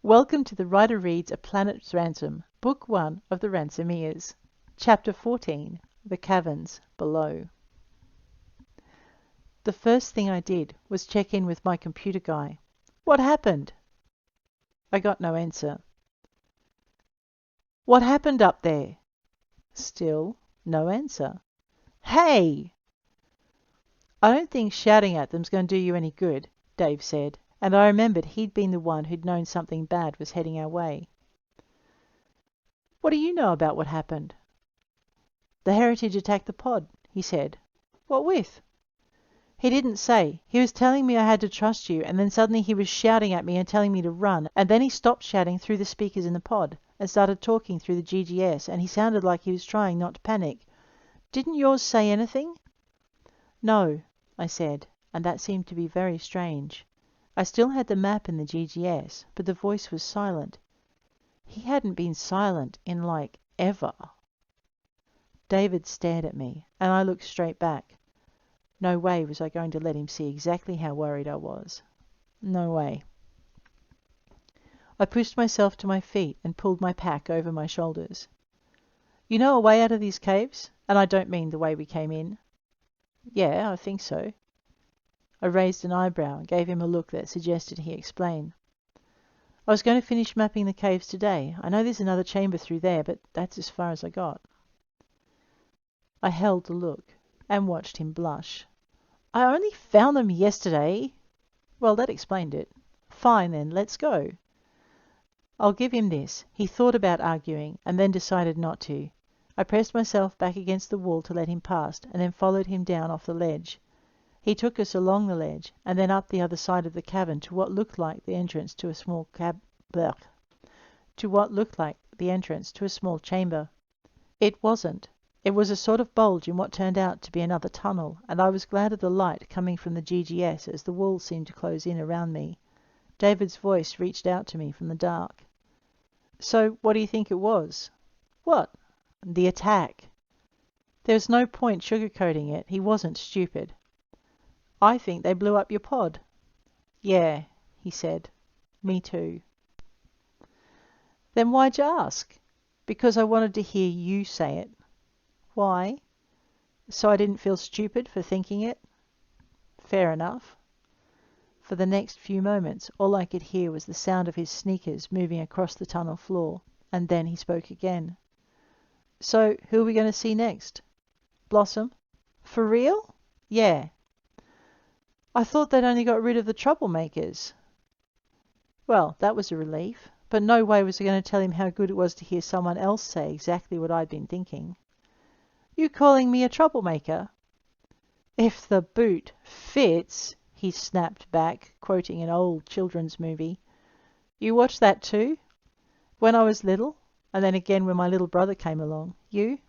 Welcome to the Writer Reads A Planet's Ransom, Book 1 of the Ransomeers. Chapter 14, The Caverns Below. The first thing I did was check in with my computer guy. What happened? I got no answer. What happened up there? Still no answer. Hey! I don't think shouting at them's going to do you any good, Dave said, and I remembered he'd been the one who'd known something bad was heading our way. What do you know about what happened? The Heritage attacked the pod, he said. What with? He didn't say. He was telling me I had to trust you, and then suddenly he was shouting at me and telling me to run, and then he stopped shouting through the speakers in the pod and started talking through the GGS, and he sounded like he was trying not to panic. Didn't yours say anything? No, I said, and that seemed to be very strange. I still had the map in the GGS, but the voice was silent. He hadn't been silent in, ever. David stared at me, and I looked straight back. No way was I going to let him see exactly how worried I was. No way. I pushed myself to my feet and pulled my pack over my shoulders. You know a way out of these caves? And I don't mean the way we came in. Yeah, I think so. I raised an eyebrow and gave him a look that suggested he explain. I was going to finish mapping the caves today. I know there's another chamber through there, but that's as far as I got. I held the look and watched him blush. I only found them yesterday. Well, that explained it. Fine then, let's go. I'll give him this. He thought about arguing and then decided not to. I pressed myself back against the wall to let him past and then followed him down off the ledge. He took us along the ledge and then up the other side of the cavern to what looked like the entrance to a small chamber. It wasn't. It was a sort of bulge in what turned out to be another tunnel, and I was glad of the light coming from the GGS as the walls seemed to close in around me. David's voice reached out to me from the dark. So what do you think it was? What? The attack. There's no point sugarcoating it. He wasn't stupid. I think they blew up your pod. Yeah, he said. Me too. Then why'd you ask? Because I wanted to hear you say it. Why? So I didn't feel stupid for thinking it? Fair enough. For the next few moments, all I could hear was the sound of his sneakers moving across the tunnel floor, and then he spoke again. So, who are we going to see next? Blossom? For real? Yeah. I thought they'd only got rid of the troublemakers. Well, that was a relief, but no way was I going to tell him how good it was to hear someone else say exactly what I'd been thinking. You calling me a troublemaker? If the boot fits, he snapped back, quoting an old children's movie. You watched that too? When I was little, and then again when my little brother came along. You?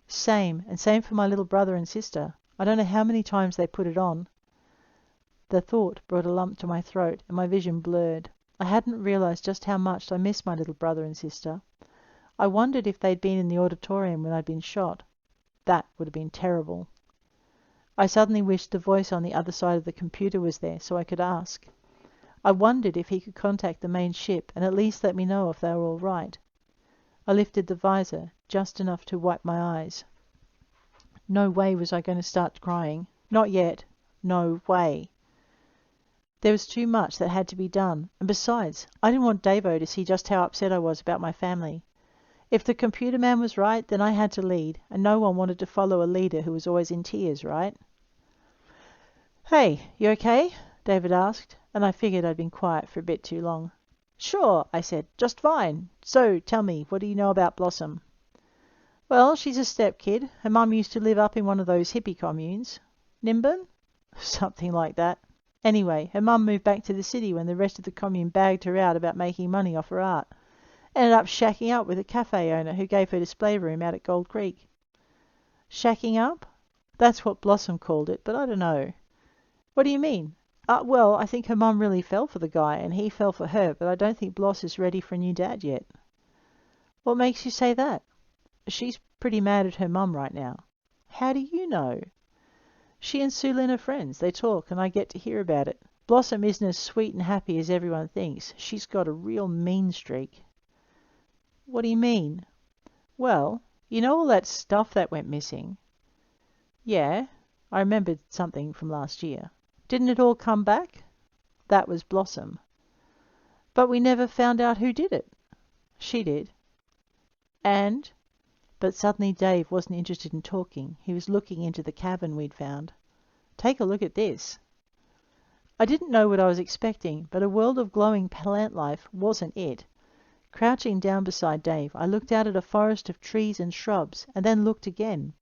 Same, and same for my little brother and sister. I don't know how many times they put it on. The thought brought a lump to my throat, and my vision blurred. I hadn't realized just how much I missed my little brother and sister. I wondered if they'd been in the auditorium when I'd been shot. That would have been terrible. I suddenly wished the voice on the other side of the computer was there so I could ask. I wondered if he could contact the main ship and at least let me know if they were all right. I lifted the visor just enough to wipe my eyes. No way was I going to start crying. Not yet. No way. There was too much that had to be done, and besides, I didn't want Davo to see just how upset I was about my family. If the computer man was right, then I had to lead, and no one wanted to follow a leader who was always in tears, right? Hey, you okay? David asked, and I figured I'd been quiet for a bit too long. Sure, I said, just fine. So, tell me, what do you know about Blossom? Well, she's a step-kid. Her mum used to live up in one of those hippie communes. Nimbin? Something like that. Anyway, her mum moved back to the city when the rest of the commune bagged her out about making money off her art. Ended up shacking up with a cafe owner who gave her display room out at Gold Creek. Shacking up? That's what Blossom called it, but I don't know. What do you mean? Well, I think her mum really fell for the guy, and he fell for her, but I don't think Bloss is ready for a new dad yet. What makes you say that? She's pretty mad at her mum right now. How do you know? She and Su-Lynn are friends. They talk, and I get to hear about it. Blossom isn't as sweet and happy as everyone thinks. She's got a real mean streak." "What do you mean?" "Well, you know all that stuff that went missing?" "Yeah, I remembered something from last year." "Didn't it all come back?" "That was Blossom." "But we never found out who did it." "She did." "And—" But suddenly Dave wasn't interested in talking. He was looking into the cavern we'd found. "Take a look at this." I didn't know what I was expecting, but a world of glowing plant life wasn't it. Crouching down beside Dave, I looked out at a forest of trees and shrubs, and then looked again.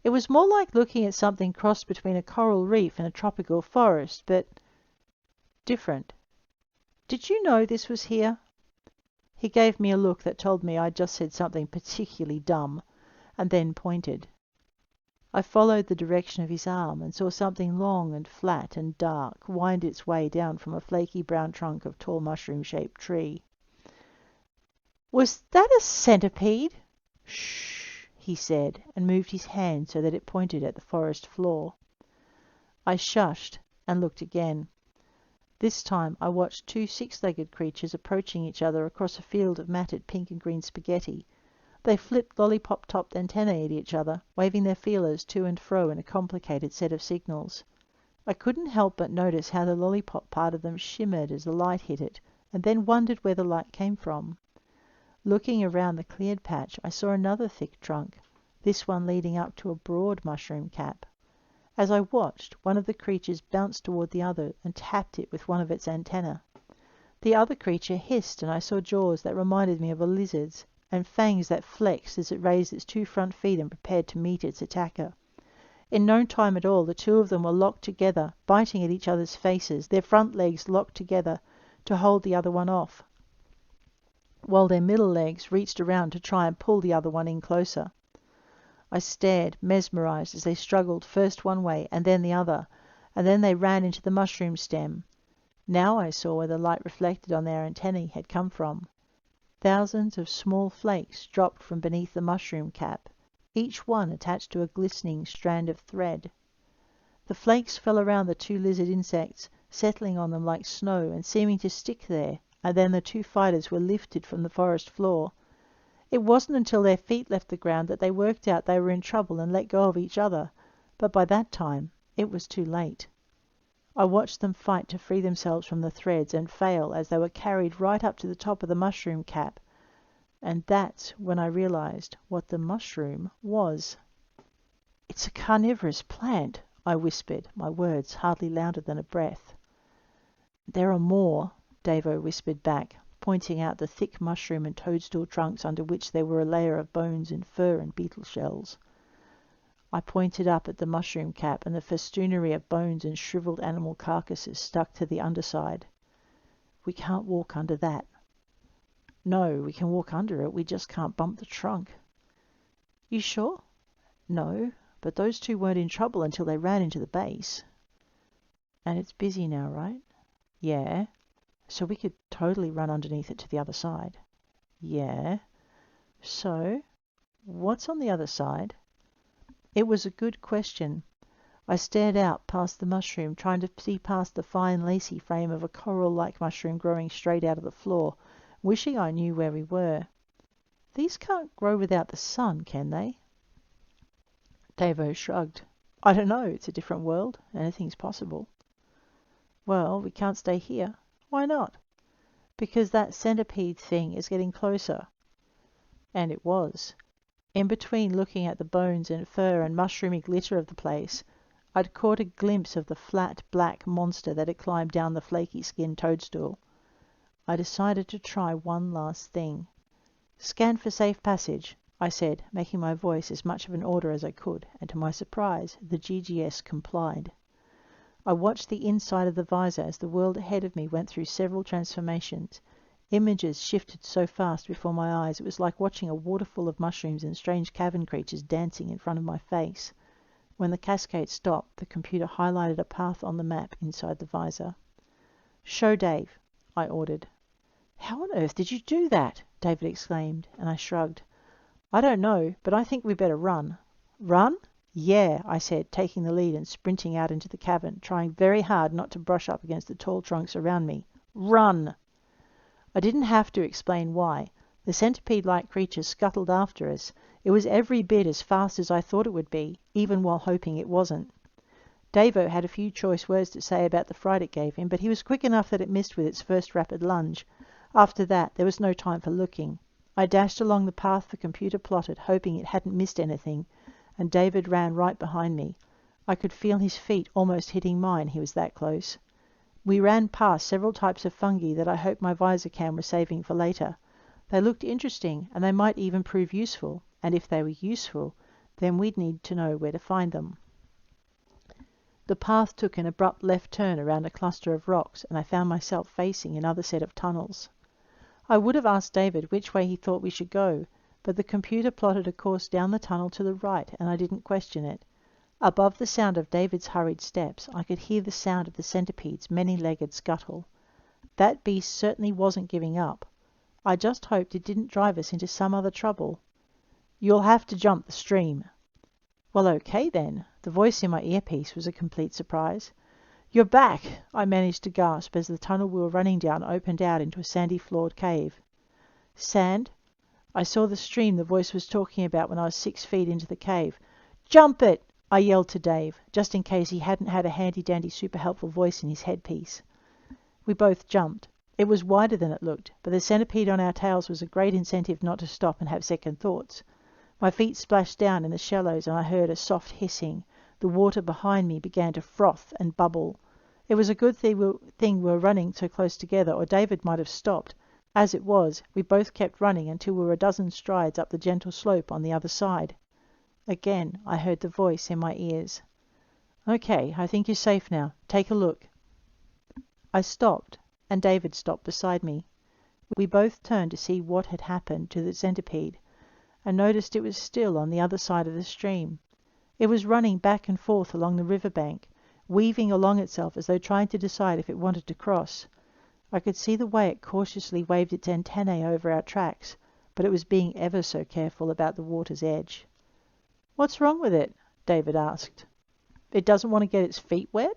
It was more like looking at something crossed between a coral reef and a tropical forest, but different. "Did you know this was here?" He gave me a look that told me I'd just said something particularly dumb, and then pointed. I followed the direction of his arm and saw something long and flat and dark wind its way down from a flaky brown trunk of tall mushroom-shaped tree. "Was that a centipede?" "Shh," he said, and moved his hand so that it pointed at the forest floor. I shushed and looked again. This time I watched two six-legged creatures approaching each other across a field of matted pink and green spaghetti. They flipped lollipop-topped antennae at each other, waving their feelers to and fro in a complicated set of signals. I couldn't help but notice how the lollipop part of them shimmered as the light hit it, and then wondered where the light came from. Looking around the cleared patch, I saw another thick trunk, this one leading up to a broad mushroom cap. As I watched, one of the creatures bounced toward the other and tapped it with one of its antennae. The other creature hissed, and I saw jaws that reminded me of a lizard's, and fangs that flexed as it raised its two front feet and prepared to meet its attacker. In no time at all, the two of them were locked together, biting at each other's faces, their front legs locked together to hold the other one off, while their middle legs reached around to try and pull the other one in closer. I stared, mesmerized, as they struggled first one way and then the other, and then they ran into the mushroom stem. Now I saw where the light reflected on their antennae had come from. Thousands of small flakes dropped from beneath the mushroom cap, each one attached to a glistening strand of thread. The flakes fell around the two lizard insects, settling on them like snow and seeming to stick there, and then the two fighters were lifted from the forest floor. It wasn't until their feet left the ground that they worked out they were in trouble and let go of each other, but by that time it was too late. I watched them fight to free themselves from the threads and fail as they were carried right up to the top of the mushroom cap, and that's when I realized what the mushroom was. "It's a carnivorous plant," I whispered, my words hardly louder than a breath. "There are more," Davo whispered back, pointing out the thick mushroom and toadstool trunks under which there were a layer of bones and fur and beetle shells. I pointed up at the mushroom cap and the festoonery of bones and shriveled animal carcasses stuck to the underside. "We can't walk under that." "No, we can walk under it. We just can't bump the trunk." "You sure?" "No, but those two weren't in trouble until they ran into the base." "And it's busy now, right?" "Yeah." "So we could totally run underneath it to the other side." "Yeah." "So, what's on the other side?" It was a good question. I stared out past the mushroom, trying to see past the fine lacy frame of a coral-like mushroom growing straight out of the floor, wishing I knew where we were. "These can't grow without the sun, can they?" Davo shrugged. "I don't know. It's a different world. Anything's possible." "Well, we can't stay here." "Why not?" "Because that centipede thing is getting closer." And it was. In between looking at the bones and fur and mushroomy glitter of the place, I'd caught a glimpse of the flat, black monster that had climbed down the flaky-skinned toadstool. I decided to try one last thing. "Scan for safe passage," I said, making my voice as much of an order as I could, and to my surprise, the GGS complied. I watched the inside of the visor as the world ahead of me went through several transformations. Images shifted so fast before my eyes it was like watching a waterfall of mushrooms and strange cavern creatures dancing in front of my face. When the cascade stopped, the computer highlighted a path on the map inside the visor. "Show Dave," I ordered. "How on earth did you do that?" David exclaimed, and I shrugged. "I don't know, but I think we better run." "Run?" Yeah, I said, taking the lead and sprinting out into the cavern, trying very hard not to brush up against the tall trunks around me. Run! I didn't have to explain why. The centipede-like creature scuttled after us. It was every bit as fast as I thought it would be, even while hoping it wasn't. Davo had a few choice words to say about the fright it gave him, but he was quick enough that it missed with its first rapid lunge. After that, there was no time for looking. I dashed along the path the computer plotted, hoping it hadn't missed anything, and David ran right behind me. I could feel his feet almost hitting mine, he was that close. We ran past several types of fungi that I hoped my visor cam was saving for later. They looked interesting, and they might even prove useful, and if they were useful, then we'd need to know where to find them. The path took an abrupt left turn around a cluster of rocks, and I found myself facing another set of tunnels. I would have asked David which way he thought we should go, but the computer plotted a course down the tunnel to the right, and I didn't question it. Above the sound of David's hurried steps, I could hear the sound of the centipede's many-legged scuttle. That beast certainly wasn't giving up. I just hoped it didn't drive us into some other trouble. You'll have to jump the stream. Well, okay then. The voice in my earpiece was a complete surprise. You're back, I managed to gasp as the tunnel we were running down opened out into a sandy-floored cave. Sand? I saw the stream the voice was talking about when I was 6 feet into the cave. Jump it! I yelled to Dave, just in case he hadn't had a handy-dandy super-helpful voice in his headpiece. We both jumped. It was wider than it looked, but the centipede on our tails was a great incentive not to stop and have second thoughts. My feet splashed down in the shallows and I heard a soft hissing. The water behind me began to froth and bubble. It was a good thing we were running so close together, or David might have stopped. As it was, we both kept running until we were a dozen strides up the gentle slope on the other side. Again, I heard the voice in my ears. Okay, I think you're safe now. Take a look. I stopped, and David stopped beside me. We both turned to see what had happened to the centipede, and noticed it was still on the other side of the stream. It was running back and forth along the river bank, weaving along itself as though trying to decide if it wanted to cross. I could see the way it cautiously waved its antennae over our tracks, but it was being ever so careful about the water's edge. What's wrong with it? David asked. It doesn't want to get its feet wet?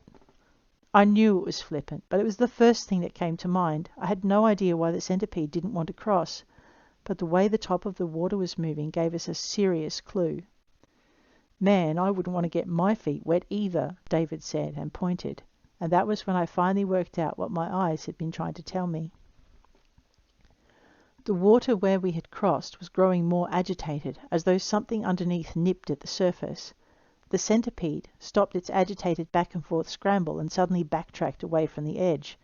I knew it was flippant, but it was the first thing that came to mind. I had no idea why the centipede didn't want to cross, but the way the top of the water was moving gave us a serious clue. Man, I wouldn't want to get my feet wet either, David said and pointed, and that was when I finally worked out what my eyes had been trying to tell me. The water where we had crossed was growing more agitated, as though something underneath nipped at the surface. The centipede stopped its agitated back-and-forth scramble and suddenly backtracked away from the edge.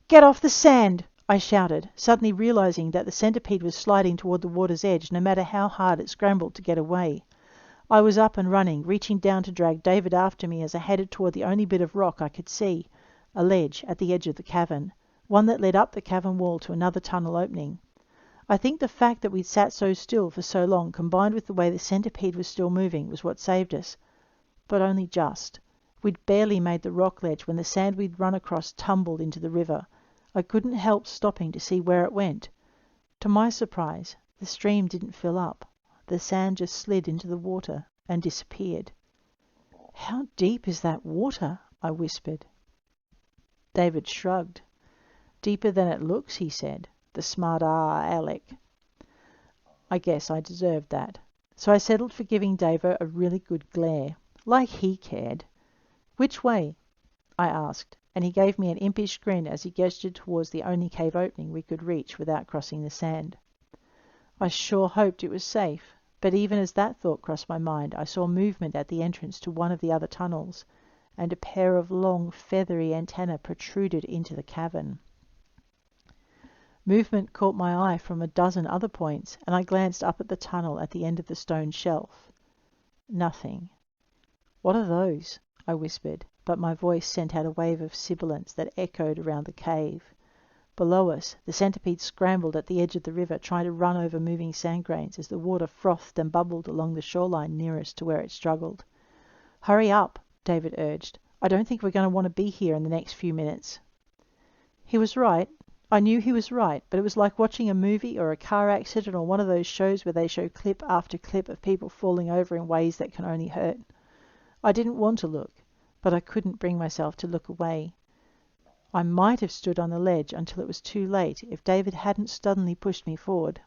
Get off the sand! I shouted, suddenly realizing that the centipede was sliding toward the water's edge no matter how hard it scrambled to get away. I was up and running, reaching down to drag David after me as I headed toward the only bit of rock I could see, a ledge at the edge of the cavern, one that led up the cavern wall to another tunnel opening. I think the fact that we'd sat so still for so long, combined with the way the centipede was still moving, was what saved us. But only just. We'd barely made the rock ledge when the sand we'd run across tumbled into the river. I couldn't help stopping to see where it went. To my surprise, the stream didn't fill up. The sand just slid into the water and disappeared. How deep is that water? I whispered. David shrugged. Deeper than it looks, he said. The smart aleck. I guess I deserved that. So I settled for giving Davo a really good glare. Like he cared. Which way? I asked, and he gave me an impish grin as he gestured towards the only cave opening we could reach without crossing the sand. I sure hoped it was safe, but even as that thought crossed my mind, I saw movement at the entrance to one of the other tunnels, and a pair of long, feathery antennae protruded into the cavern. Movement caught my eye from a dozen other points, and I glanced up at the tunnel at the end of the stone shelf. Nothing. What are those? I whispered, but my voice sent out a wave of sibilance that echoed around the cave. Below us, the centipede scrambled at the edge of the river, trying to run over moving sand grains as the water frothed and bubbled along the shoreline nearest to where it struggled. Hurry up, David urged. I don't think we're going to want to be here in the next few minutes. He was right. I knew he was right, but it was like watching a movie or a car accident or one of those shows where they show clip after clip of people falling over in ways that can only hurt. I didn't want to look, but I couldn't bring myself to look away. I might have stood on the ledge until it was too late if David hadn't suddenly pushed me forward.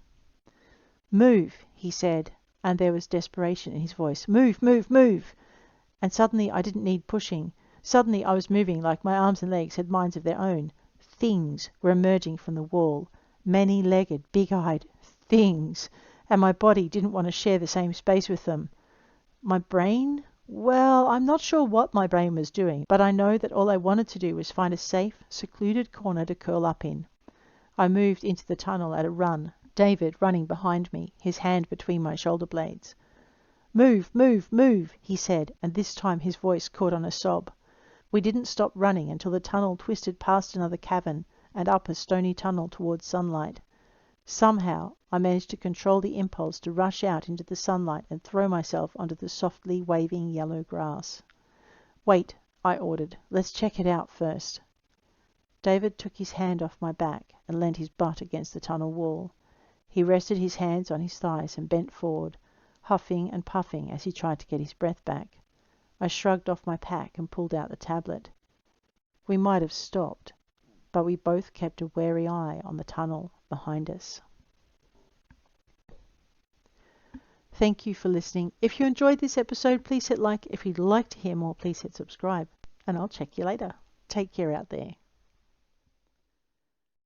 "Move," he said, and there was desperation in his voice. "Move, move, move!" And suddenly I didn't need pushing. Suddenly I was moving like my arms and legs had minds of their own. Things were emerging from the wall. Many-legged, big-eyed things. And my body didn't want to share the same space with them. My brain? Well, I'm not sure what my brain was doing, but I know that all I wanted to do was find a safe, secluded corner to curl up in. I moved into the tunnel at a run, David running behind me, his hand between my shoulder blades. "Move, move, move," he said, and this time his voice caught on a sob. We didn't stop running until the tunnel twisted past another cavern and up a stony tunnel towards sunlight. Somehow I managed to control the impulse to rush out into the sunlight and throw myself onto the softly waving yellow grass. "Wait," I ordered. "Let's check it out first." David took his hand off my back and leant his butt against the tunnel wall. He rested his hands on his thighs and bent forward, huffing and puffing as he tried to get his breath back. I shrugged off my pack and pulled out the tablet. We might have stopped, but we both kept a wary eye on the tunnel behind us. Thank you for listening. If you enjoyed this episode, please hit like. If you'd like to hear more, please hit subscribe. And I'll check you later. Take care out there.